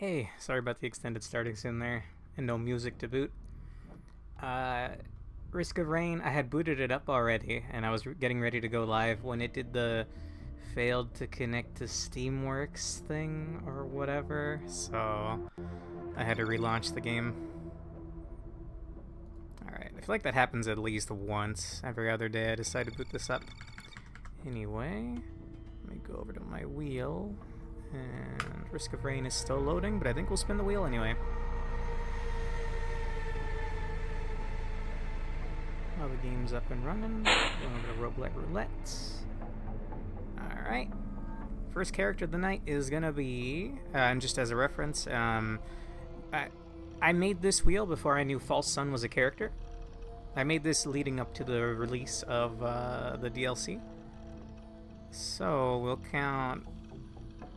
Hey, sorry about the extended starting soon there, and no music to boot. Risk of Rain, I had booted it up already, and I was getting ready to go live when it did the failed to connect to Steamworks thing or whatever, so I had to relaunch the game. Alright, I feel like that happens at least once every other day I decide to boot this up. Anyway, let me go over to my wheel. And Risk of Rain is still loading, but I think we'll spin the wheel anyway. Now the game's up and running. Going over to Roguelite Roulette. Alright. First character of the night is gonna be, and just as a reference, I made this wheel before I knew False Sun was a character. I made this leading up to the release of the DLC. So we'll count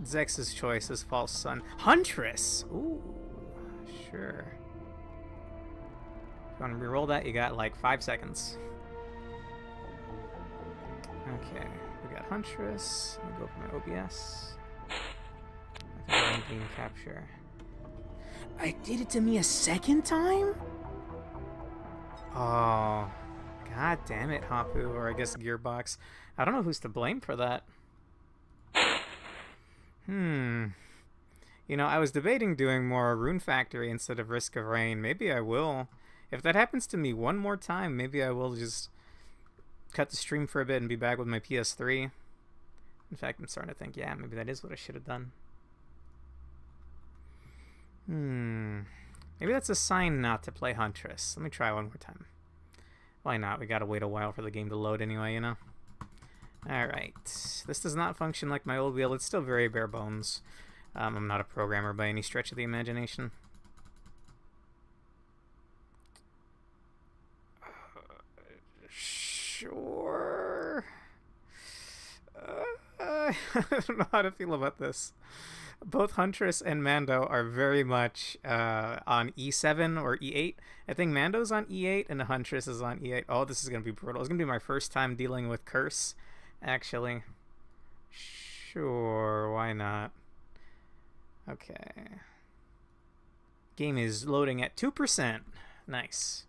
Zex's choice as False Sun. Huntress! Ooh, sure. If you want to reroll that, you got like 5 seconds. Okay, we got Huntress. Let me go for my OBS. I think I'm game capture. I did it to me a second time? Oh, god damn it, Hapu, or I guess Gearbox. I don't know who's to blame for that. You know, I was debating doing more Rune Factory instead of Risk of Rain. Maybe I will. If that happens to me one more time, maybe I will just cut the stream for a bit and be back with my PS3. In fact, I'm starting to think, yeah, maybe that is what I should have done. Maybe that's a sign not to play Huntress. Let me try one more time. Why not? We gotta wait a while for the game to load anyway, you know? Alright. This does not function like my old wheel. It's still very bare bones. I'm not a programmer by any stretch of the imagination. Sure. I don't know how to feel about this. Both Huntress and Mando are very much on E7 or E8. I think Mando's on E8 and the Huntress is on E8. Oh, this is going to be brutal. It's going to be my first time dealing with Curse, actually. Sure, why not? Okay. Game is loading at 2%. Nice.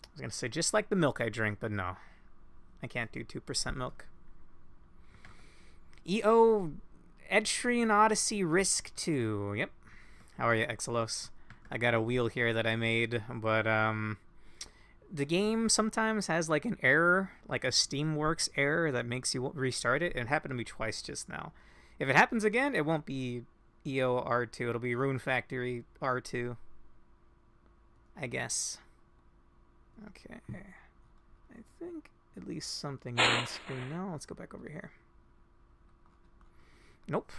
I was going to say just like the milk I drink, but no. I can't do 2% milk. EO Edgetree Odyssey Risk 2. Yep. How are you, Exelos? I got a wheel here that I made, but the game sometimes has like an error, like a Steamworks error that makes you restart it. It happened to me twice just now. If it happens again, it won't be EO R2. It'll be Rune Factory R2, I guess. Okay. I think at least something is on screen now. Let's go back over here. Nope.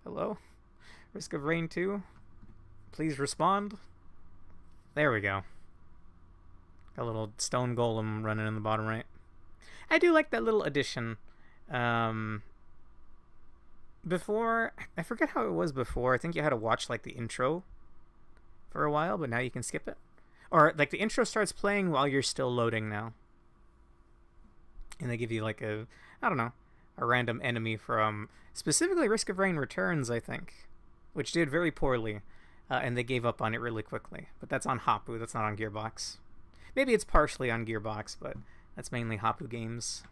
Hello? Risk of Rain 2? Please respond. There we go. Got a little stone golem running in the bottom right. I do like that little addition. Before, I forget how it was before. I think you had to watch like the intro for a while, but now you can skip it. Or like the intro starts playing while you're still loading now. And they give you like a, I don't know, a random enemy from specifically Risk of Rain Returns, I think, which did very poorly, and they gave up on it really quickly. But that's on Hapu, that's not on Gearbox. Maybe it's partially on Gearbox, but that's mainly Hapu games.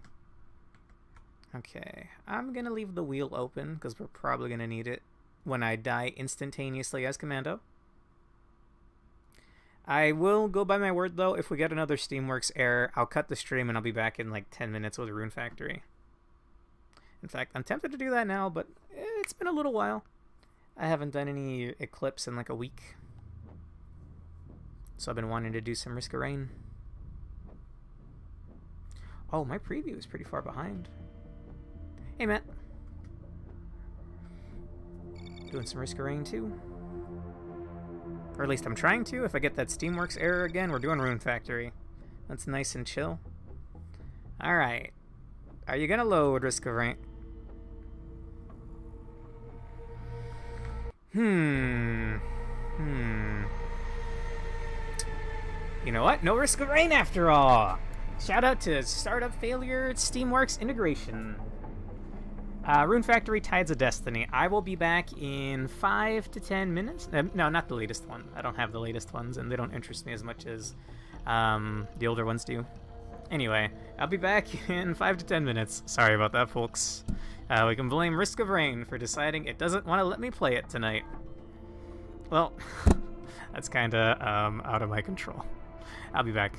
Okay, I'm gonna leave the wheel open because we're probably gonna need it when I die instantaneously as Commando. I will go by my word though. If we get another Steamworks error, I'll cut the stream and I'll be back in like 10 minutes with Rune Factory. In fact, I'm tempted to do that now, but it's been a little while. I haven't done any Eclipse in like a week. So I've been wanting to do some Risk of Rain. Oh, my preview is pretty far behind. Hey, Matt. Doing some Risk of Rain too. Or at least I'm trying to. If I get that Steamworks error again, we're doing Rune Factory. That's nice and chill. Alright. Are you gonna load Risk of Rain? You know what? No Risk of Rain after all! Shout out to Startup Failure Steamworks Integration. Rune Factory Tides of Destiny. I will be back in 5 to 10 minutes. No, not the latest one. I don't have the latest ones, and they don't interest me as much as the older ones do. Anyway, I'll be back in 5 to 10 minutes. Sorry about that, folks. We can blame Risk of Rain for deciding it doesn't want to let me play it tonight. Well, that's kind of out of my control. I'll be back.